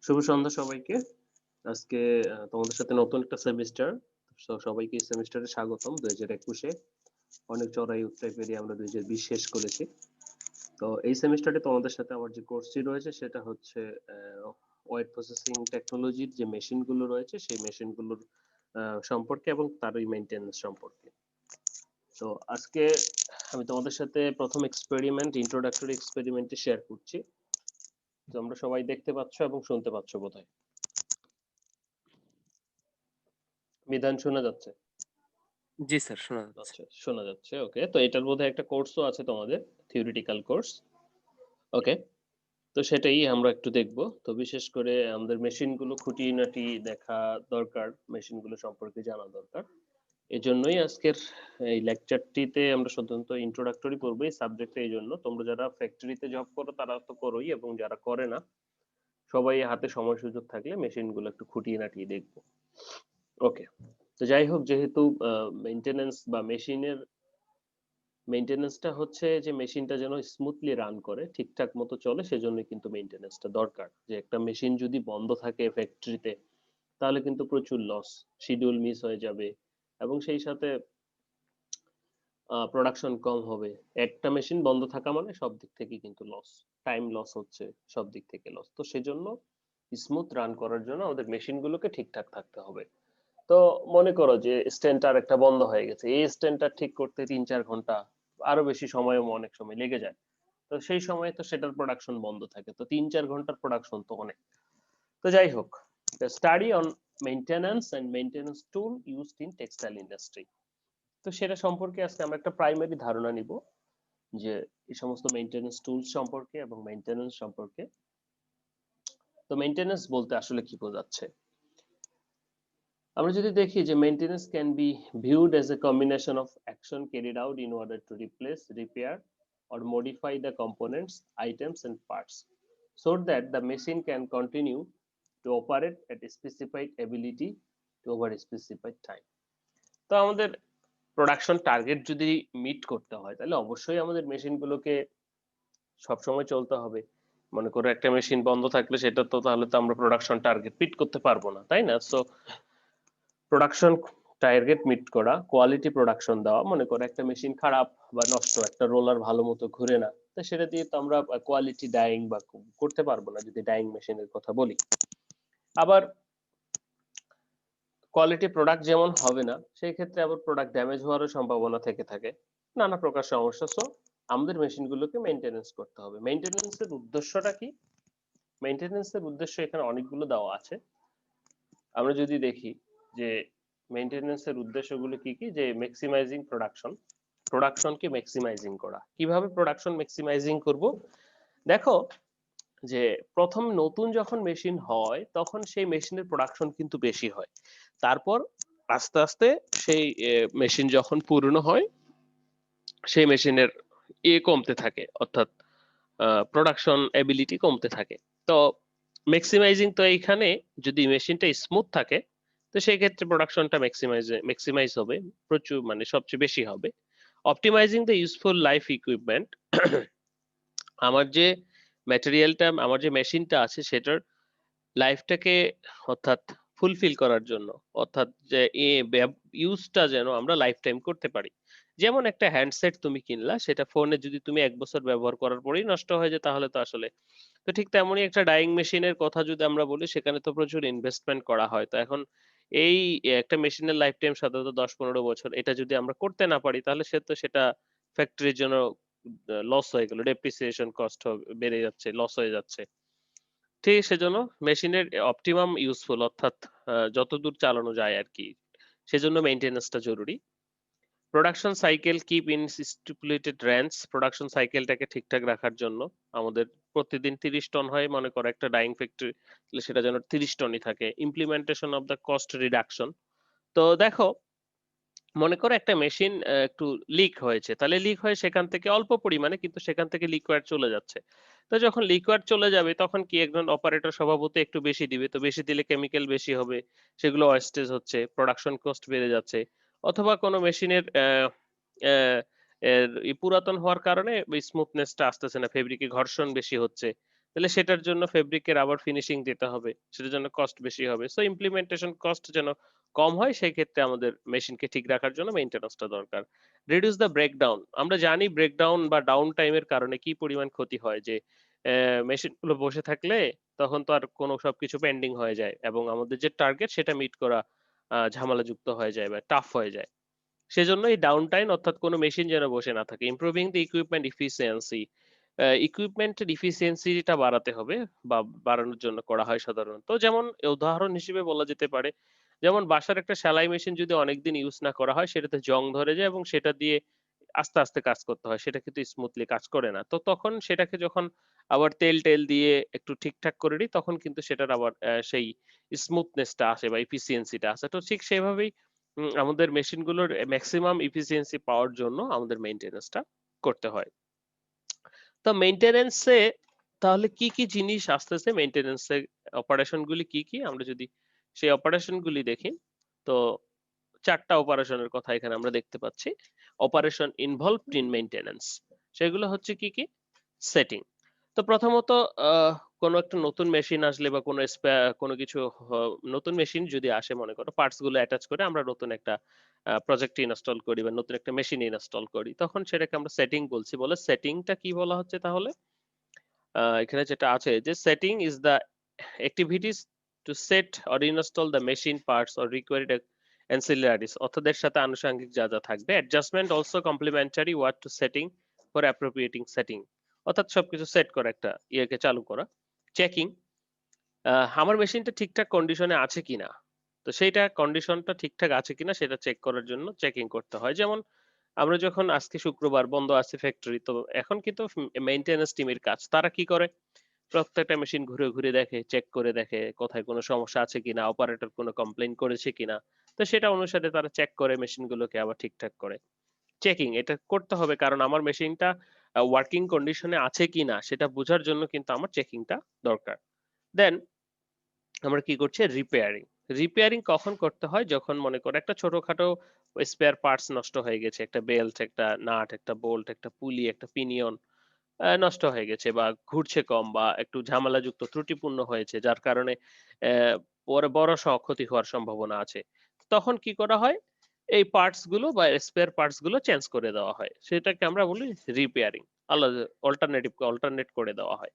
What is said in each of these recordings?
শুভ সন্ধ্যা সবাইকে। আজকে তোমাদের সাথে নতুন একটা সেমিস্টার। সবাইকে এই সেমিস্টারে স্বাগতম ২০২১ এ। অনেক চড়াই উতরাই পেরিয়ে আমরা ২০২০ শেষ করেছি। তো এই সেমিস্টারে তোমাদের সাথে আমার যে কোর্সটি রয়েছে সেটা হচ্ছে ওয়েট প্রসেসিং টেকনোলজির যে মেশিন গুলো রয়েছে সেই মেশিন গুলোর সম্পর্কে এবং তারই মেইনটেন্যান্স সম্পর্কে। তো আজকে আমি তোমাদের সাথে প্রথম এক্সপেরিমেন্ট ইন্ট্রোডাক্টরি এক্সপেরিমেন্টটি শেয়ার করছি। তোমরা সবাই দেখতে পাচ্ছ এবং শুনতে পাচ্ছ বোধহয়। বিধান শোনা যাচ্ছে? জি স্যার, শোনা যাচ্ছে। আচ্ছা, শোনা যাচ্ছে। ওকে। তো এটার বোধহয় একটা কোর্সও আছে তোমাদের, থিওরিটিক্যাল কোর্স। ওকে। তো সেটাই আমরা একটু দেখব। তো বিশেষ করে আমাদের মেশিনগুলো খুঁটিনাটি দেখা দরকার, মেশিনগুলো সম্পর্কে জানা দরকার। এজন্যই আজকের এই লেকচারটিতে আমরা সাধারণত ইন্ট্রোডাক্টরি পড়বো এই সাবজেক্টে। এইজন্য তোমরা যারা ফ্যাক্টরিতে জব করো তারা তো করোই, এবং যারা করে না সবাই হাতে সময় সুযোগ থাকলে মেশিনগুলো একটু খুঁটিয়ে নাটিয়ে দেখবো। ওকে। তো যাই হোক, যেহেতু মেইনটেনেন্স বা মেশিনের মেইনটেনেন্সটা হচ্ছে যে মেশিনটা যেন স্মুথলি রান করে, ঠিকঠাক মতো চলে, সেজন্য কিন্তু মেইনটেনেন্সটা দরকার। যে একটা মেশিন যদি বন্ধ থাকে ফ্যাক্টরিতে তাহলে কিন্তু প্রচুর লস, শিডিউল মিস হয়ে যাবে এবং সেই সাথে প্রোডাকশন কম হবে। একটা মেশিন বন্ধ থাকা মানে সব দিক থেকে কিন্তু লস, টাইম লস হচ্ছে, সব দিক থেকে লস। তো সেজন্য স্মুথ রান করার জন্য আমাদের মেশিনগুলোকে ঠিকঠাক থাকতে হবে। তো মনে করো যে স্ট্যান্ডটার একটা বন্ধ হয়ে গেছে, এই স্ট্যান্ডটা ঠিক করতে ৩-৪ ঘন্টা, আরো বেশি সময়ও অনেক সময় লেগে যায়। তো সেই সময় তো সেটার প্রোডাকশন বন্ধ থাকে, তো ৩-৪ ঘন্টার প্রোডাকশন তো অনেক। তো যাই হোক, study on maintenance and maintenance tool used in textile industry. তো সেটা সম্পর্কে আজকে আমরা একটা প্রাইমারি ধারণা নিব, যে এই সমস্ত মেইনটেনেন্স টুলস সম্পর্কে এবং মেইনটেনেন্স সম্পর্কে। তো মেইনটেনেন্স বলতে আসলে কি বোঝাচ্ছে? আমরা যদি দেখি যে maintenance can be viewed as a combination of action carried out in order to replace, repair or modify the components, items and parts so that the machine can continue to operate at a specified ability to over a specified time. তো আমাদের production target যদি meet করতে হয় তাহলে অবশ্যই আমাদের মেশিনগুলোকে সবসময় চলতে হবে। মনে করো একটা মেশিন বন্ধ থাকলে সেটা তো তাহলে তো আমরা প্রোডাকশন টার্গেট মিট করতে পারবো না, তাই না? সো প্রোডাকশন টার্গেট মিট করা, কোয়ালিটি প্রোডাকশন দেওয়া। মনে করো একটা মেশিন খারাপ বা নষ্ট, একটা রোলার ভালো মতো ঘুরে না, তো সেটা দিয়ে তো আমরা কোয়ালিটি ডাইং বা করতে পারবো না যদি ডাইং মেশিনের কথা বলি। আবার কোয়ালিটি প্রোডাক্ট যেমন হবে না, সেই ক্ষেত্রে আবার প্রোডাক্ট ড্যামেজ হওয়ারও সম্ভাবনা থেকে থাকে, নানা প্রকার সমস্যা। সো আমাদের মেশিনগুলোকে মেইনটেনেন্স করতে হবে। মেইনটেনেন্সের উদ্দেশ্যটা কি? মেইনটেনেন্সের উদ্দেশ্য এখানে অনেকগুলো দেওয়া আছে। আমরা যদি দেখি যে মেইনটেনেন্সের উদ্দেশ্যগুলো কি কি, যে ম্যাক্সিমাইজিং প্রোডাকশন, প্রোডাকশনকে ম্যাক্সিমাইজিং করা। কিভাবে প্রোডাকশন ম্যাক্সিমাইজিং করব? দেখো, যে প্রথম নতুন যখন মেশিন হয় তখন সেই মেশিনের প্রোডাকশন কিন্তু বেশি হয়, তারপর আস্তে আস্তে সেই মেশিন যখন পুরনো হয় সেই মেশিনের কমতে থাকে, অর্থাৎ প্রোডাকশন এবিলিটি কমতে থাকে। তো ম্যাক্সিমাইজিং তো এইখানে যদি মেশিনটা স্মুথ থাকে তো সেই ক্ষেত্রে প্রোডাকশনটা ম্যাক্সিমাইজ হবে, প্রচুর মানে সবচেয়ে বেশি হবে। Optimising the useful life equipment, আমার যে ম্যাটেরিয়ালটা, আমার যে মেশিনটা আছে সেটার লাইফটাকে অর্থাৎ ফুলফিল করার জন্য, অর্থাৎ যে ইউজটা যেন আমরা লাইফ টাইম করতে পারি। যেমন একটা হ্যান্ডসেট তুমি কিনলা, সেটা ফোনে যদি তুমি ১ বছর ব্যবহার করার পরেই নষ্ট হয়ে যায় তাহলে তো আসলে, তো ঠিক তেমনই একটা ডাইং মেশিনের কথা যদি আমরা বলি, সেখানে তো প্রচুর ইনভেস্টমেন্ট করা হয়। তো এখন এই একটা মেশিনের লাইফ টাইম সাধারণত ১০-১৫ বছর, এটা যদি আমরা করতে না পারি তাহলে সেটা ফ্যাক্টরির জন্য লস হয়ে গেল, ডেপ্রিসিয়েশন কস্ট বেড়ে যাচ্ছে, লস হয়ে যাচ্ছে। ঠিক সেজন্য মেশিনের অপটিমাম ইউজফুল, অর্থাৎ যতদূর চালানো যায় আর কি, সেজন্য মেইনটেনেন্সটা জরুরি। Production cycle keep in stipulated range, production সাইকেলটাকে ঠিকঠাক রাখার জন্য আমাদের প্রতিদিন ৩০ টন হয়, মনে করো একটা ডাইং ফ্যাক্টরি, সেটা যেন ৩০ টনই থাকে। Implementation of the cost reduction. তো দেখো, মনে করো একটা মেশিন একটু লিক হয়েছে, তাহলে লিক হয়ে সেখান থেকে অল্প পরিমাণে কিন্তু সেখান থেকে লিকুইড চলে যাচ্ছে। তো যখন লিকুইড চলে যাবে তখন কি, একজন অপারেটর স্বভাবতই একটু বেশি দিবে, তো বেশি দিলে কেমিক্যাল বেশি হবে, সেগুলো ওয়েস্টেজ হচ্ছে, প্রোডাকশন কস্ট বেড়ে যাচ্ছে। অথবা কোনো মেশিনের পুরাতন হওয়ার কারণে স্মুথনেসটা আসতেছে না, ফেব্রিকে ঘর্ষণ বেশি হচ্ছে, তাহলে সেটার জন্য ফেব্রিকের আবার ফিনিশিং দিতে হবে, সেটার জন্য কস্ট বেশি হবে। সো ইমপ্লিমেন্টেশন কস্ট যেন কম হয় সেই ক্ষেত্রে আমাদের মেশিনকে ঠিক রাখার জন্য মেইনটেন্যান্সটা দরকার। রিডিউস দ্য ব্রেকডাউন, আমরা জানি ব্রেকডাউন বা ডাউন টাইমের কারণে কি পরিমাণ ক্ষতি হয়, যে মেশিন গুলো বসে থাকলে তখন তো আর কোনো সবকিছু পেন্ডিং হয়ে যায় এবং আমাদের যে টার্গেট সেটা মিট করা ঝামেলাযুক্ত হয়ে যায় বা টাফ হয়ে যায়। সেজন্য এই ডাউন টাইম অর্থাৎ কোনো মেশিন যেন বসে না থাকে। ইমপ্রুভিং দ্য ইকুইপমেন্ট এফিসিয়েন্সি, ইকুইপমেন্টের এফিসিয়েন্সিটা বাড়াতে হবে বা বাড়ানোর জন্য করা হয় সাধারণত। যেমন উদাহরণ হিসেবে বলা যেতে পারে, যেমন বাসার একটা সেলাই মেশিন যদি অনেকদিন ইউজ না করা হয় সেটাতে জং ধরে যায় এবং সেটা দিয়ে আস্তে, আস্তে কাজ করতে হয়। সেটা কিন্তু স্মুথলি কাজ করে না। তো তখন সেটাকে যখন আবার তেল-টেল দিয়ে একটু ঠিকঠাক করে নিই তখন কিন্তু সেটার আবার সেই স্মুথনেস টা আসে বা এফিসিয়েন্সি টা আসে। তো ঠিক সেভাবেই আমাদের মেশিনগুলোর মেক্সিমাম এফিসিয়েন্সি পাওয়ার জন্য আমাদের মেইনটেন্যান্স টা করতে হয়। তো মেইনটেন্যান্স এ তাহলে কি, কি জিনিস আসতেছে মেইনটেন্যান্স এর অপারেশন গুলি কি, কি? আমরা যদি সেই অপারেশন গুলি দেখি, তো ৪ টা অপারেশনের কথা এখানে আমরা দেখতে পাচ্ছি। Operation involved in maintenance. সেগুলো হচ্ছে কি, কি? সেটিং। তো প্রথমত কোনো একটা নতুন মেশিন আসলে বা কোনো কিছু নতুন মেশিন যদি আসে, মনে করো পার্টস গুলো অ্যাটাচ করে আমরা নতুন একটা প্রজেক্ট ইনস্টল করি বা নতুন একটা মেশিন ইনস্টল করি। তখন সেটাকে আমরা সেটিং বলছি। বলে সেটিংটা কি বলা হচ্ছে তাহলে? এখানে যেটা আছে যে setting is the activities to set or install the machine parts or required ancillaries, অর্থাৎ এর সাথে আনুষঙ্গিক যা যা থাকবে। Adjustment also complementary word to setting for appropriating setting, অর্থাৎ সবকিছু সেট করা, একটা ইয়েকে চালু করা। চেকিং, আমার মেশিনটা ঠিকঠাক কন্ডিশনে আছে কিনা, তো সেইটা কন্ডিশনটা ঠিকঠাক আছে কিনা সেটা চেক করার জন্য চেকিং করতে হয়। যেমন আমরা যখন আজকে শুক্রবার বন্ধ আছে ফ্যাক্টরি, তো এখন কিন্তু মেইনটেন্যান্স টিমের কাজ, তারা কি করে প্রত্যেকটা মেশিন ঘুরে ঘুরে দেখে, চেক করে দেখে কোথায় কোনো সমস্যা আছে কিনা, অপারেটর কোনো কমপ্লেইন করেছে কিনা। তো সেটা অনুসারে তারা চেক করে মেশিনগুলোকে আবার ঠিকঠাক করে। চেকিং এটা করতে হবে কারণ আমার মেশিনটা ওয়ার্কিং কন্ডিশনে আছে কিনা সেটা বোঝার জন্য কিন্তু আমার চেকিংটা দরকার। দেন আমরা কি করছি? রিপেয়ারিং। রিপেয়ারিং কখন করতে হয়? যখন মনে করো একটা ছোটখাটো স্পেয়ার পার্টস নষ্ট হয়ে গেছে। একটা বেল্ট, একটা নাট, একটা বোল্ট, একটা পুলি, একটা পিনিয়ন নষ্ট হয়ে গেছে বা ঘুরছে কম বা একটু ঝামেলাযুক্ত ত্রুটিপূর্ণ হয়েছে, যার কারণে পরে বড়সড় ক্ষতি হওয়ার সম্ভাবনা আছে। তখন কি করা হয়? এই পার্টস গুলো বা স্পেয়ার পার্টস গুলো চেঞ্জ করে দেওয়া হয়। সেটাকে আমরা বলি রিপেয়ারিং। আলাদা অল্টারনেট করে দেওয়া হয়।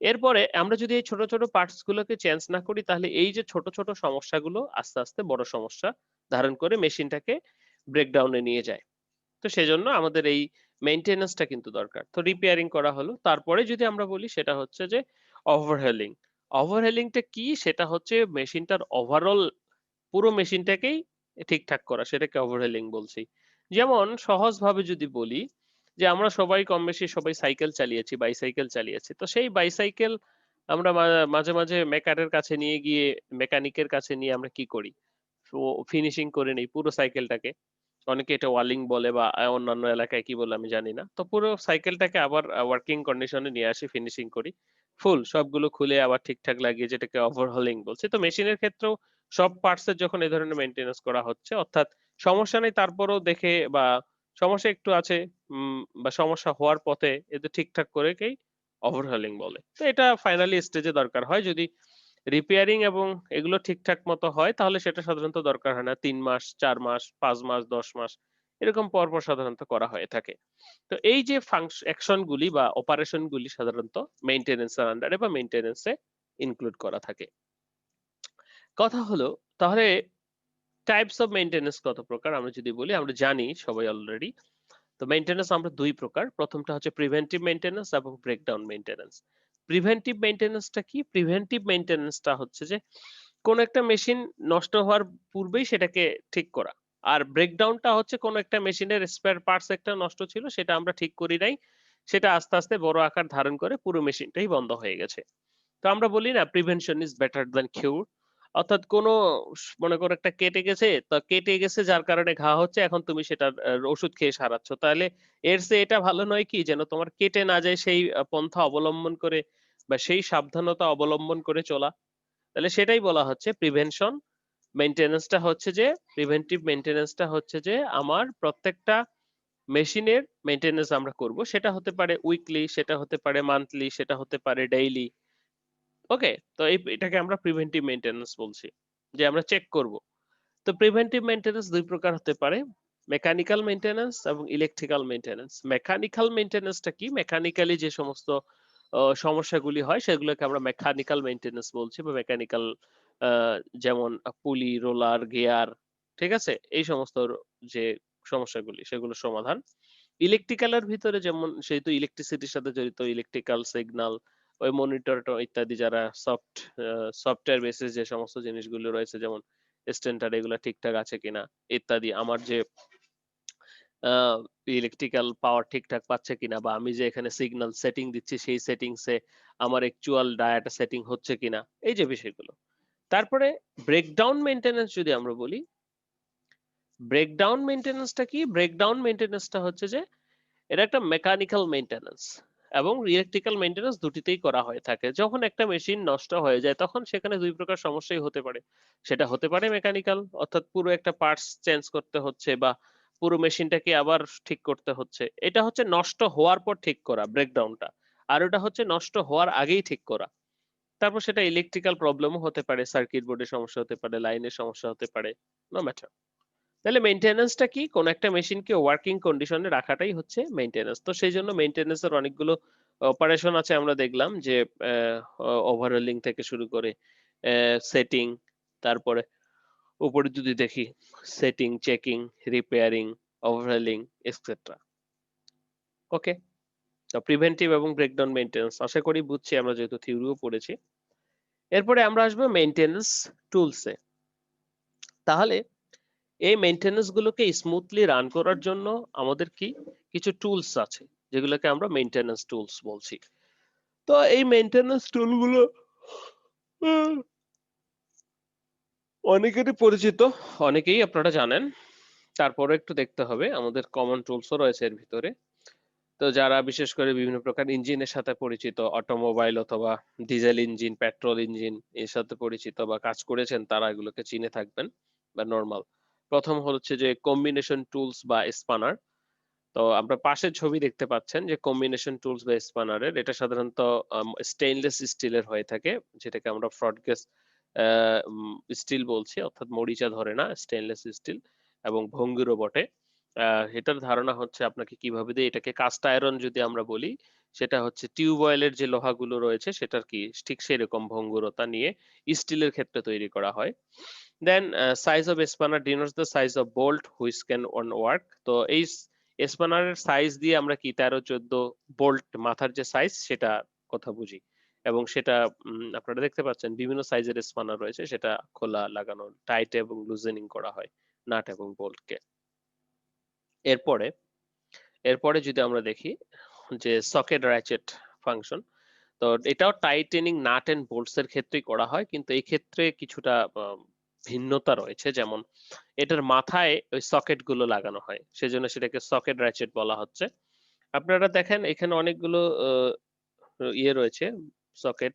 এরপরে আমরা যদি এই ছোট, ছোট পার্টস গুলোকে চেঞ্জ না করি তাহলে এই যে ছোট, ছোট সমস্যাগুলো আস্তে, আস্তে বড় সমস্যা ধারণ করে মেশিনটাকে ব্রেকডাউন এ নিয়ে যায়। তো সেজন্য আমাদের এই মেইনটেন্যান্সটা কিন্তু দরকার। তো রিপেয়ারিং করা হলো। তারপরে যদি আমরা বলি সেটা হচ্ছে যে ওভারহেলিং। ওভারহেলিংটা কি? সেটা হচ্ছে মেশিনটার ওভারঅল পুরো মেশিনটাকেই ঠিকঠাক করা। সেটাকে ওভারহেলিং বলছি। যেমন সহজভাবে যদি বলি যে আমরা সবাই কমবেশি সবাই সাইকেল চালিয়েছি, বাইসাইকেল চালিয়েছি। তো সেই বাইসাইকেল আমরা মাঝে, মাঝে মেকারের কাছে নিয়ে গিয়ে মেকানিকের কাছে নিয়ে আমরা কি করি? তো ফিনিশিং করে নেই পুরো সাইকেলটাকে। অনেকে এটা ওয়ালিং বলে বা অন্যান্য এলাকায় কি বলে আমি জানি না। তো পুরো সাইকেলটাকে আবার ওয়ার্কিং কন্ডিশন এ নিয়ে আসি, ফিনিশিং করি। ফুল সবগুলো খুলে আবার ঠিকঠাক লাগিয়ে যেটাকে ওভারহলিং বলছি। তো মেশিনের ক্ষেত্রেও সব পার্টস এর যখন এই ধরনের মেইনটেন্যান্স করা হচ্ছে, অর্থাৎ সমস্যা নেই তারপরেও দেখে বা সমস্যা একটু আছে বা সমস্যা হওয়ার পথে এদের ঠিকঠাক করেকেই ওভারহলিং বলে। তো এটা ফাইনালি স্টেজে দরকার হয় যদি রিপেয়ারিং এবং এগুলো ঠিকঠাক মতো হয় তাহলে সেটা সাধারণত দরকার হয় না। ৩ মাস, ৪ মাস, ৫ মাস, ১০ মাস এরকম পরপর সাধারণত করা হয়ে থাকে। তো এই যে অ্যাকশন গুলি বা অপারেশন গুলি সাধারণত মেইনটেন্যান্স এর আন্ডারে বা মেইনটেন্যান্স এ ইনক্লুড করা থাকে। কথা হলো তাহলে টাইপস অফ মেইনটেন্যান্স কত প্রকার আমরা যদি বলি, আমরা জানি সবাই অলরেডি। তো মেইনটেন্যান্স আমরা ২ প্রকার। ১ম টা হচ্ছে প্রিভেন্টিভ মেইনটেন্যান্স এবং ব্রেকডাউন মেইনটেন্যান্স। প্রিভেন্টিভ মেইনটেন্যান্স টা কি? প্রিভেন্টিভ মেইনটেন্যান্স টা হচ্ছে যে কোন একটা মেশিন নষ্ট হওয়ার পূর্বেই সেটাকে ঠিক করা। আর ব্রেকডাউন টা হচ্ছে কোন একটা মেশিনের স্পেয়ার পার্টস একটা নষ্ট ছিল সেটা আমরা ঠিক করি নাই। সেটা আস্তে, আস্তে বড় আকার ধারণ করে পুরো মেশিনটাই বন্ধ হয়ে গেছে। তো আমরা বলি না প্রিভেনশন ইজ বেটার দ্যান কিউর, অর্থাৎ কোনো মনে করো একটা কেটে গেছে, তা কেটে গেছে যার কারণে ঘা হচ্ছে, এখন তুমি সেটার ওষুধ খেয়ে সারাচ্ছ, তাহলে এর চেয়ে এটা ভালো নয় কি যেন তোমার কেটে না যায় সেই পন্থা অবলম্বন করে বা সেই সাবধানতা অবলম্বন করে চলা। তাহলে সেটাই বলা হচ্ছে প্রিভেনশন। মেইনটেন্যান্সটা হচ্ছে যে প্রিভেন্টিভ মেইনটেন্যান্সটা হচ্ছে যে আমার প্রত্যেকটা মেশিনের মেইনটেনেন্স আমরা করব, সেটা হতে পারে উইকলি, সেটা হতে পারে মান্থলি, সেটা হতে পারে ডেইলি। ওকে? তো এটাকে আমরা প্রিভেন্টিভ মেইনটেন্যান্স বলছি। যে আমরা চেক করব। তো প্রিভেন্টিভ মেইনটেন্যান্স ২ প্রকার হতে পারে। মেকানিক্যাল মেইনটেন্যান্স এবং ইলেকট্রিক্যাল মেইনটেন্যান্স। মেকানিক্যাল মেইনটেন্যান্সটা কি? মেকানিক্যালি যে সমস্ত সমস্যাগুলি হয় সেগুলোকে আমরা মেকানিক্যাল মেইনটেন্যান্স বলছি বা মেকানিক্যাল আ যেমন পুলি, রোলার, গিয়ার, ঠিক আছে? এই সমস্ত যে সমস্যাগুলি সেগুলোর সমাধান। ইলেকট্রিক্যাল এর ভিতরে যেমন যেহেতু ইলেকট্রিসিটির সাথে জড়িত ইলেকট্রিক্যাল সিগন্যাল, ওই মনিটর ইত্যাদি যারা সফটওয়্যার বেসিস যে সমস্ত জিনিসগুলো রয়েছে যেমন স্ট্যান্ডার্ড এগুলা ঠিকঠাক আছে কিনা ইত্যাদি। আমার যে আ ইলেকট্রিক্যাল পাওয়ার ঠিকঠাক পাচ্ছে কিনা বা আমি যে এখানে সিগন্যাল সেটিং দিচ্ছি সেই সেটিংস এ আমার অ্যাকচুয়াল ডায়াটা সেটিং হচ্ছে কিনা, এই যে বিষয়গুলো। তারপরে ব্রেকডাউন মেইনটেন্যান্স যদি আমরা বলি, ব্রেকডাউন মেইনটেন্যান্সটা কি? ব্রেকডাউন মেইনটেন্যান্সটা হচ্ছে যে এটা একটা মেকানিক্যাল মেইনটেন্যান্স এবং ইলেকট্রিক্যাল মেইনটেন্যান্স দুটিতেই করা হয়ে থাকে। যখন একটা মেশিন নষ্ট হয়ে যায় তখন সেখানে ২ প্রকার সমস্যাই হতে পারে। সেটা হতে পারে মেকানিক্যাল অর্থাৎ পুরো একটা পার্টস চেঞ্জ করতে হচ্ছে বা পুরো মেশিনটাকে আবার ঠিক করতে হচ্ছে। এটা হচ্ছে নষ্ট হওয়ার পর ঠিক করা ব্রেকডাউনটা। আর ওটা হচ্ছে নষ্ট হওয়ার আগেই ঠিক করা। তারপর সেটা ইলেকট্রিক্যাল প্রবলেমও হতে পারে, সার্কিট বোর্ডের সমস্যা হতে পারে, লাইনের সমস্যা হতে পারে। No matter. তাহলে মেইনটেন্যান্সটা কি? কোন একটা মেশিনকে ওয়ার্কিং কন্ডিশনে রাখাটাই হচ্ছে মেইনটেন্যান্স। তো সেইজন্য মেইনটেন্যান্স এর অনেকগুলো অপারেশন আছে আমরা দেখলাম যে ওভারহলিং থেকে শুরু করে সেটিং, তারপরে উপরে যদি দেখি setting, checking, repairing, overhauling etcetera. Okay? তো প্রিভেন্টিভ এবং ব্রেকডাউন মেইনটেন্যান্স আশা করি বুঝছি আমরা যেহেতু থিওরিও পড়েছি। এরপরে আমরা আসবো মেইনটেন্যান্স টুলস এ। তাহলে এই মেইনটেন্যান্স গুলোকে স্মুথলি রান করার জন্য আমাদের কি কিছু টুলস আছে যেগুলোকে আমরা মেইনটেন্যান্স টুলস বলছি। তো এই মেইনটেন্যান্স টুল গুলো উম, অনেকেরই পরিচিত, অনেকেই আপনারা জানেন। তারপরে একটু দেখতে হবে আমাদের কমন টুলসও রয়েছে এর ভিতরে। তো যারা বিশেষ করে বিভিন্ন প্রকার ইঞ্জিনের সাথে পরিচিত, অটোমোবাইল অথবা ডিজেল ইঞ্জিন, পেট্রোল ইঞ্জিন এর সাথে পরিচিত বা কাজ করেছেন তারা এগুলোকে চিনে থাকবেন বা নরমাল। প্রথম হচ্ছে যে কম্বিনেশন টুলস বা স্পানার। তো আমরা পাশের ছবি দেখতে পাচ্ছেন যে কম্বিনেশন টুলস বা স্পানারের এটা সাধারণত স্টেইনলেস স্টিলের হয়ে থাকে যেটাকে আমরা ফ্রড গেজ স্টিল বলছি অর্থাৎ মরিচা ধরে না স্টেইনলেস স্টিল এবং ভঙ্গুরও বটে। এটার ধারণা হচ্ছে আপনাকে কিভাবে দিয়ে এটাকে কাস্ট আয়রন যদি আমরা বলি সেটা হচ্ছে টিউবওয়েলের যে লোহাগুলো রয়েছে সেটার কি ঠিক সেরকম ভঙ্গুরতা নিয়ে স্টিলের ক্ষেত্রে তৈরি করা হয়। Then size of spanner denotes the size of bolt which can on work. তো এই স্পানারের সাইজ দিয়ে আমরা কি ১৩-১৪ বোল্ট মাথার যে সাইজ সেটা কথা বুঝি এবং সেটা আপনারা দেখতে পাচ্ছেন বিভিন্ন সাইজের স্পানার রয়েছে সেটা খোলা লাগানো টাইট এবং লুজেনিং করা হয় নাট এবং বোল্টকে। এরপরে এরপরে যদি আমরা দেখি যে সকেট র্যাচেট ফাংশন, তো এটাও টাইটেনিং নাট এন্ড বোল্টস এর ক্ষেত্রেই করা হয় কিন্তু এই ক্ষেত্রে কিছুটা ভিন্নতা রয়েছে। যেমন এটার মাথায় ওই সকেট গুলো লাগানো হয় সেজন্য সেটাকে সকেট র্যাচেট বলা হচ্ছে। আপনারা দেখেন এখানে অনেকগুলো ইয়ে রয়েছে সকেট।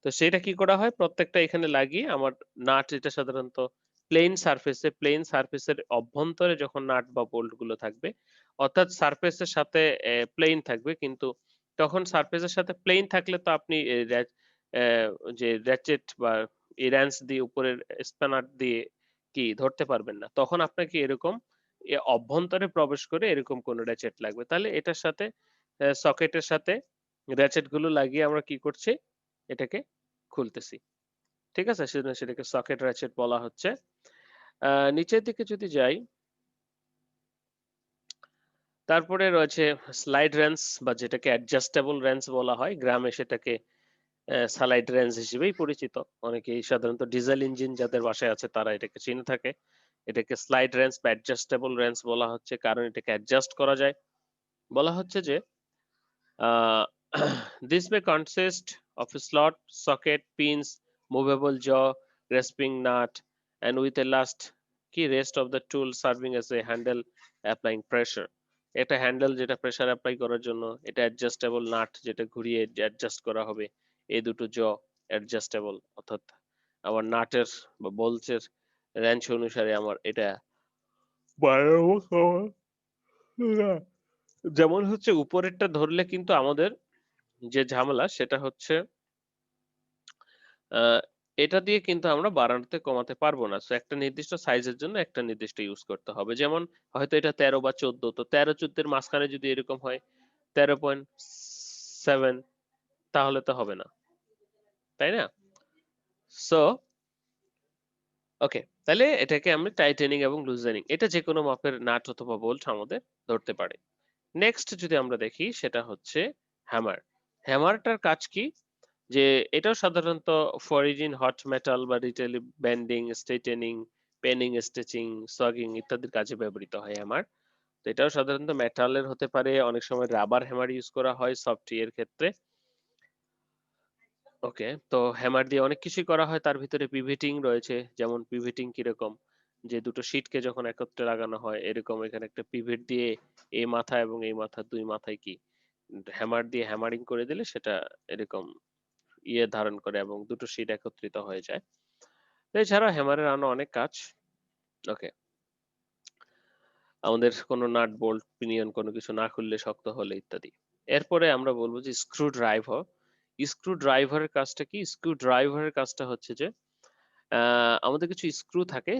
তো সেটা কি করা হয় প্রত্যেকটা এখানে লাগিয়ে আমার নাট এটা সাধারণত প্লেন সারফেসের অভ্যন্তরে যখন নাট বা বোল্ট গুলো থাকবে অর্থাৎ সারফেসের সাথে প্লেন থাকবে কিন্তু তখন সারফেসের সাথে প্লেন থাকলে তো আপনি যে র্যাচেট বা এই র্যাঞ্চ দিয়ে উপরের স্প্যানার দিয়ে কি ধরতে পারবেন না তখন আপনাকে এরকম অভ্যন্তরে প্রবেশ করে এরকম কোন র্যাচেট লাগবে তাহলে এটার সাথে সকেটের সাথে র্যাচেট গুলো লাগিয়ে আমরা কি করছি এটাকে খুলতেছি। ঠিক আছে? সেজন্য সেটাকে সকেট র্যাচেট বলা হচ্ছে। নিচের দিকে যদি যাই, তারপরে রয়েছে স্লাইড রেঞ্চ বা যেটাকে অ্যাডজাস্টেবল রেঞ্চ বলা হয়। গ্রামে সেটাকে স্যালাইড রেঞ্চ হিসেবেই পরিচিত। অনেকেই সাধারণত ডিজেল ইঞ্জিন যাদের বাসায় আছে তারা এটাকে চিনে থাকে। এটাকে স্লাইড রেঞ্চ বা অ্যাডজাস্টেবল রেঞ্চ বলা হচ্ছে কারণ এটাকে অ্যাডজাস্ট করা যায়। বলা হচ্ছে যে Uh, this may consist of a slot, socket, pins, movable jaw, grasping nut, and with a last key rest of the tool serving as a handle applying pressure. এটা হ্যান্ডেল যেটা প্রেসার অ্যাপ্লাই করার জন্য এটা adjustable nut যেটা ঘুরিয়ে adjust করা হবে এই দুটো জ অ্যাডজাস্টেবল অর্থাৎ আমার নাটের বা বলসের রেঞ্চ অনুসারে আমার এটা বাড়ানো কমানো না। যেমন হচ্ছে উপরেরটা ধরলে কিন্তু আমাদের যে ঝামেলা সেটা হচ্ছে আহ, এটা দিয়ে কিন্তু আমরা বাড়াতে কমাতে পারবো না। সো একটা নির্দিষ্ট সাইজের জন্য একটা নির্দিষ্ট ইউজ করতে হবে। যেমন হয়তো এটা 13 বা 14, তো 13-14 মাঝখানে যদি এরকম হয় 13.7, তাহলে তো হবে না, তাই না? সো ওকে, তাহলে এটাকে আমরা টাইটেনিং এবং লুজেনিং, এটা যে কোনো মাপের নাট অথবা বোল্ট আমাদের ধরতে পারে। নেক্সট যদি আমরা দেখি সেটা হচ্ছে হ্যামার। হ্যামারটার কাজ কি? যে এটাও সাধারণত ফরিজিন হট মেটাল বা রিটেল বেন্ডিং, স্ট্রেটেনিং, পেনিং, স্টিচিং, সগিং ইত্যাদির কাজে ব্যবহৃত হয় হ্যামার। তো এটাও সাধারণত মেটালের হতে পারে, অনেক সময় রাবার হ্যামার ইউজ করা হয় সফট এর ক্ষেত্রে। ওকে, তো হ্যামার দিয়ে অনেক কিছুই করা হয়, তার ভিতরে পিভেটিং রয়েছে। যেমন পিভেটিং কিরকম, যে দুটো শীটকে যখন একত্রে লাগানো হয় এরকম এখানে একটা পিভেট দিয়ে এই মাথা এবং এই মাথা দুই মাথায় কি হ্যামার দিয়ে হ্যামারিং করে দিলে সেটা এরকম ইয়ে ধারণ করে এবং দুটো শীট একত্রিত হয়ে যায়। তো এছাড়া হ্যামারের আরো অনেক কাজ। ওকে, আমাদের কোনো নাট বোল্ট পিনিয়ন কোনো কিছু না খুললে, শক্ত হলে ইত্যাদি। এরপরে আমরা বলবো যে স্ক্রু ড্রাইভার। স্ক্রু ড্রাইভারের কাজটা কি? স্ক্রু ড্রাইভারের কাজটা হচ্ছে যে আমাদের কিছু স্ক্রু থাকে,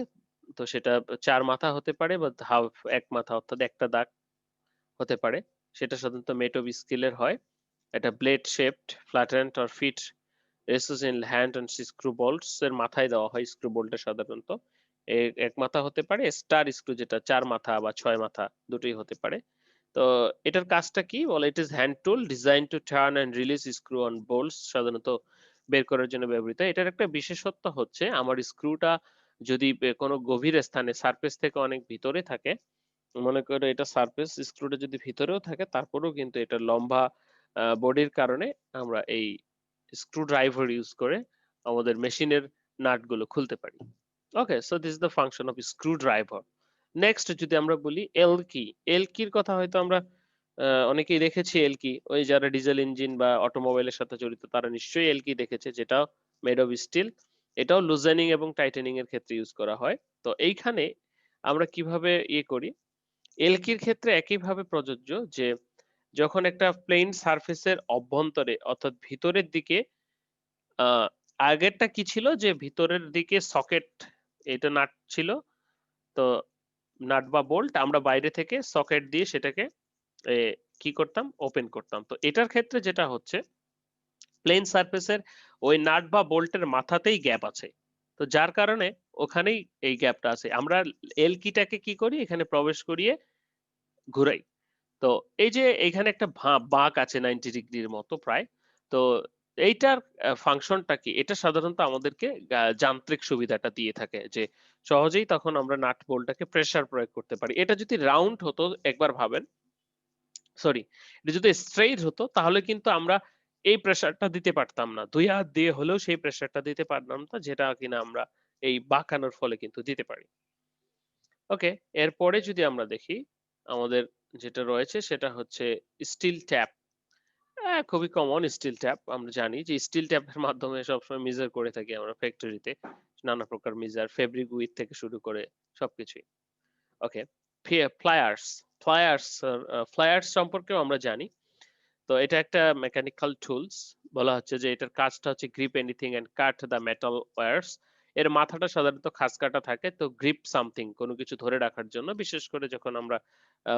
তো সেটা 4 মাথা হতে পারে বা হাফ, 1 মাথা অর্থাৎ একটা দাগ হতে পারে। সেটা সাধারণত মেট অফ স্কিলের হয়। এটা blade shaped, flattened or fit recess in hand and screw bolts এর মাথায় দেওয়া হয় স্ক্রু বোল্টে সাধারণত। এক মাথা হতে পারে, স্টার স্ক্রু যেটা 4 মাথা বা 6 মাথা দুটোই হতে পারে। তো এটার কাজটা কি বলে? It is hand tool design to turn and release screw on bolts, সাধারণত বের করার জন্য ব্যবহৃত হয়। এটার একটা বিশেষত্ব হচ্ছে আমার স্ক্রুটা যদি কোনো গভীর স্থানে সারফেস থেকে অনেক ভিতরে থাকে, মনে করো এটা সারফেস, স্ক্রুটা যদি ভিতরেও থাকে তারপরেও কিন্তু এটা লম্বা বডির কারণে আমরা এই স্ক্রু ড্রাইভার ইউজ করে আমাদের মেশিনের নাট গুলো খুলতে পারি। Okay, so this is the function of screwdriver. Next যদি আমরা বলি এল কি। এল কির কথা হয়তো আমরা অনেকেই দেখেছি। এল কি, ওই যারা ডিজেল ইঞ্জিন বা অটোমোবাইলের সাথে জড়িত তারা নিশ্চয়ই এল কি দেখেছে, যেটাও মেড অফ স্টিল। এটাও লুজেনিং এবং টাইটেনিং এর ক্ষেত্রে ইউজ করা হয়। তো এইখানে আমরা কিভাবে ইয়ে করি, এলকির ক্ষেত্রে একইভাবে প্রযোজ্য যে যখন একটা প্লেন সারফেসের অভ্যন্তরে অর্থাৎ ভিতরের দিকে আহ, আগেরটা কি ছিল যে ভিতরের দিকে সকেট, এটা নাট ছিল। তো নাট বা বোল্ট আমরা বাইরে থেকে সকেট দিয়ে সেটাকে এ, কি করতাম, ওপেন করতাম। তো এটার ক্ষেত্রে যেটা হচ্ছে প্লেন সারফেসের ওই নাট বা বোল্টের মাথাতেই গ্যাপ আছে। তো যার কারণে ওখানেই এই গ্যাপটা আছে, আমরা এল কিটাকে কি করি এখানে প্রবেশ করিয়ে ঘুরাই। তো এই যে এখানে একটা বাঁক আছে 90 ডিগ্রির মতো প্রায়। তো এইটার ফাংশনটা কি? এটা সাধারণত আমাদেরকে যান্ত্রিক সুবিধাটা দিয়ে থাকে যে সহজেই তখন আমরা নাট বোল্টটাকে প্রেসার প্রয়োগ করতে পারি। এটা যদি রাউন্ড হতো, একবার ভাবেন, সরি, এটা যদি স্ট্রেইট হতো তাহলে কিন্তু আমরা এই প্রেসারটা দিতে পারতাম না, দুই হাত দিয়ে হলেও সেই প্রেসারটা দিতে পারতাম না, যেটা কিনা আমরা এই বাঁকানোর ফলে কিন্তু দিতে পারি। ওকে, এরপরে যদি আমরা দেখি আমাদের যেটা রয়েছে সেটা হচ্ছে স্টিল ট্যাপ। খুবই কমন স্টিল ট্যাপ। আমরা জানি যে স্টিল ট্যাপের মাধ্যমে সবসময় মেজার করে থাকি আমরা ফ্যাক্টরিতে, নানা প্রকার মেজার, ফেব্রিক উইথ থেকে শুরু করে সবকিছুই। ওকে, ফ্লায়ার্স। ফ্লায়ার্স ফ্লায়ার্স সম্পর্কেও আমরা জানি। তো এটা একটা মেকানিক্যাল টুলস। বলা হচ্ছে যে এটার কাজটা হচ্ছে grip anything and cut the metal wires. এর মাথাটা সাধারণত খাঁজ কাটা থাকে, তো গ্রিপ সামথিং কোনো কিছু ধরে রাখার জন্য, বিশেষ করে যখন আমরা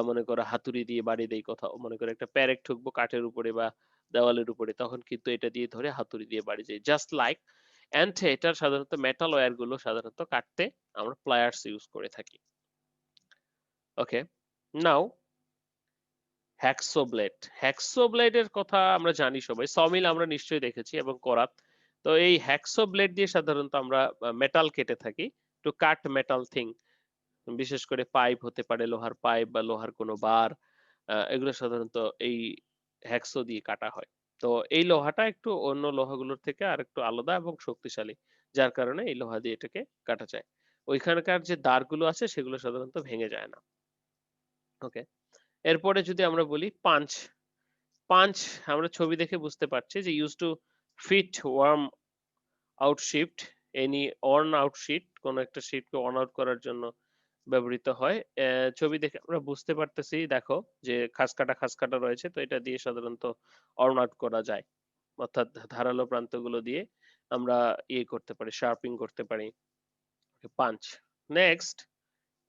মনে করো হাতুড়ি দিয়ে বাড়ি দেই কোথাও, মনে করো একটা প্যারেক ঠুকবো কাঠের উপরে বা দেওয়ালের উপরে, তখন কিন্তু এটা দিয়ে ধরে হাতুড়ি দিয়ে বাড়ি যাই জাস্ট লাইক। এন্ড এটার সাধারণত মেটাল ওয়্যার গুলো সাধারণত কাটতে আমরা প্লায়ার্স ইউজ করে থাকি। ওকে, নাও হ্যাকসো ব্লেড। হ্যাকসো ব্লেডের কথা আমরা জানি সবাই, সমিল আমরা নিশ্চয়ই দেখেছি এবং করাত। তো এই হ্যাকসো ব্লেড দিয়ে সাধারণত আমরা মেটাল কেটে থাকি, টু কাট মেটাল থিং। বিশেষ করে পাইপ হতে পারে, লোহার পাইপ বা লোহার কোনো বার, এগুলো সাধারণত এই হ্যাকসো দিয়ে কাটা হয়। তো এই লোহাটা একটু অন্য লোহাগুলোর থেকে আর একটু আলাদা এবং শক্তিশালী, যার কারণে এই লোহা দিয়ে এটাকে কাটা যায়। ওইখানকার যে দাঁড়গুলো আছে সেগুলো সাধারণত ভেঙে যায় না। ওকে, এরপরে যদি আমরা বলি পাঞ্চ। পাঞ্চ আমরা ছবি দেখে বুঝতে পারছি যে use to fit worn out shift any worn out sheet, কোন একটা শিটকে ওয়ার্ন আউট করার জন্য ব্যবহৃত হয়। ছবি দেখে আমরা বুঝতে পারতেছি দেখো যে খাঁজ কাটা রয়েছে। তো এটা দিয়ে সাধারণত অর্নাট করা যায়। অর্থাৎ ধারালো প্রান্তগুলো দিয়ে আমরা করতে পারি, শার্পিং করতে পারি। Punch. Next,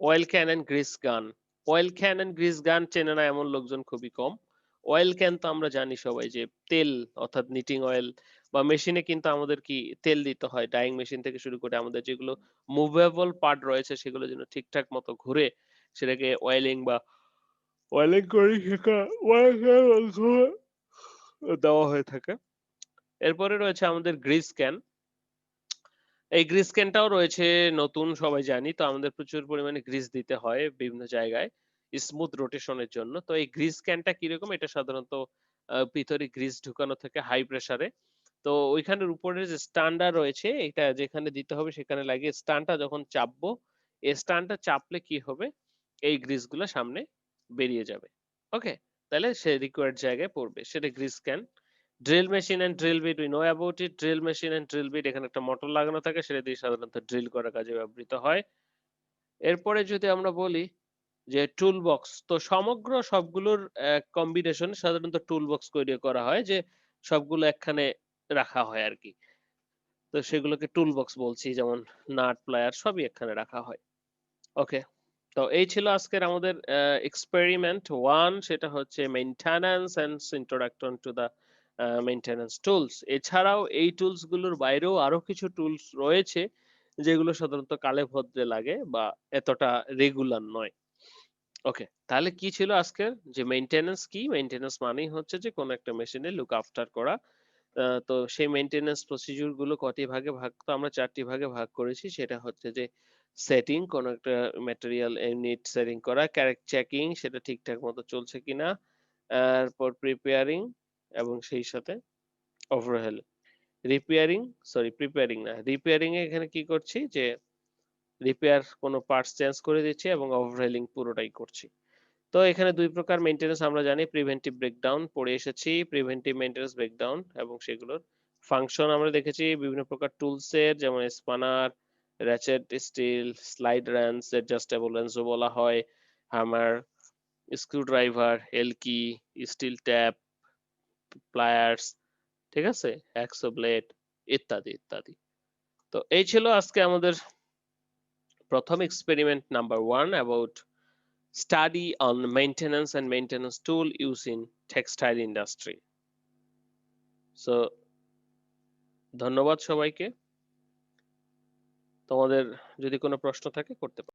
oil can and Greece গান। অয়েল ক্যান অ্যান্ড গ্রিস গান চেনে না এমন লোকজন খুবই কম। অয়েল ক্যান তো আমরা জানি সবাই যে তেল, অর্থাৎ নিটিং অয়েল বা মেশিনে কিন্তু আমাদের কি তেল দিতে হয়, ডাইং মেশিন থেকে শুরু করে আমাদের যেগুলো মুভেবল পার্ট রয়েছে সেগুলো যেন ঠিকঠাক মতো ঘুরে সেটাকে অয়েলিং বা অয়েলিং করে সেটা দেওয়া হয়ে থাকে। এরপরে রয়েছে আমাদের গ্রিস ক্যান। এই গ্রিস ক্যানটাও রয়েছে নতুন, সবাই জানি। তো আমাদের প্রচুর পরিমাণে গ্রিস দিতে হয় বিভিন্ন জায়গায় স্মুথ রোটেশনের জন্য। তো এই গ্রিস ক্যানটা কিরকম? এটা সাধারণত ভিতরে গ্রিস ঢুকানো থাকে হাই প্রেসারে। তো ওইখানের উপরের যে স্টানটা রয়েছে এটা যেখানে দিতে হবে সেখানে লাগিয়ে স্টানটা যখন চাপবো, এই স্টানটা চাপলে কি হবে? এই গ্রিসগুলা সামনে বেরিয়ে যাবে। ওকে? তাহলে সে রিকোয়ার্ড জায়গায় পড়বে। সেটা grease can. Drill machine and drill bit, we know about it. Drill machine and drill bit, এখানে একটা মোটর লাগানো থাকে সেটা দিয়ে সাধারণত ড্রিল করার কাজে ব্যবহৃত হয়। এরপরে যদি আমরা বলি যে টুল বক্স, তো সমগ্র সবগুলোর কম্বিনেশন সাধারণত টুল বক্স তৈরি করা হয় যে সবগুলো একখানে রাখা হয় আরকি। তো সেগুলোকে টুল বক্স বলছি, যেমন নাট, প্লায়ার সবই একখানে রাখা হয়। ওকে। তো এই ছিল আজকের আমাদের এক্সপেরিমেন্ট 1, সেটা হচ্ছে maintenance and introduction to the maintenance tools. এছাড়াও এই টুলস গুলোর বাইরেও আরো কিছু টুলস রয়েছে যেগুলো সাধারণত কালে ভদ্রে লাগে বা এতটা রেগুলার নয়। ওকে, তাহলে কি ছিল আজকের যে মেইনটেন্যান্স কি? মেইনটেন্যান্স মানেই হচ্ছে যে কোনো একটা মেশিনের লুক আফটার করা। তো সেই মেইনটেন্যান্স প্রসিডিউর গুলো কটি ভাগে ভাগ, তো আমরা 4টি ভাগে ভাগ করেছি। সেটা হচ্ছে যে সেটিং, কোনো একটা ম্যাটেরিয়াল ইউনিট সেটিং করা, ক্যারেক্ট চেকিং সেটা ঠিকঠাক মতো চলছে কিনা, এরপর প্রিপেয়ারিং এবং সেই সাথে ওভারহেল। রিপেয়ারিং, সরি প্রিপেয়ারিং না, রিপেয়ারিং এ এখানে কি করছি যে রিপেয়ার কোনো পার্টস চেঞ্জ করে দিচ্ছি এবং ওভারহেলিং পুরোটাই করছি। তো এখানে 2 প্রকার মেইনটেন্যান্স আমরা জানি, প্রিভেন্টিভ ব্রেকডাউন পড়ে এসেছি, প্রিভেন্টিভ মেইনটেন্যান্স, ব্রেকডাউন এবং সেগুলোর ফাংশন আমরা দেখেছি বিভিন্ন প্রকার টুলস এর, যেমন spanner, ratchet steel, slide wrench, adjustable রেঞ্চও বলা হয়, hammer, screwdriver, L key, steel tape, pliers, ঠিক আছে? হ্যাকসো ব্লেড ইত্যাদি, ইত্যাদি। তো এই ছিল আজকে আমাদের প্রথম experiment number 1 about study on maintenance and maintenance tool used in textile industry. So ধন্যবাদ সবাইকে। তোমাদের যদি কোনো প্রশ্ন থাকে করতে পারো।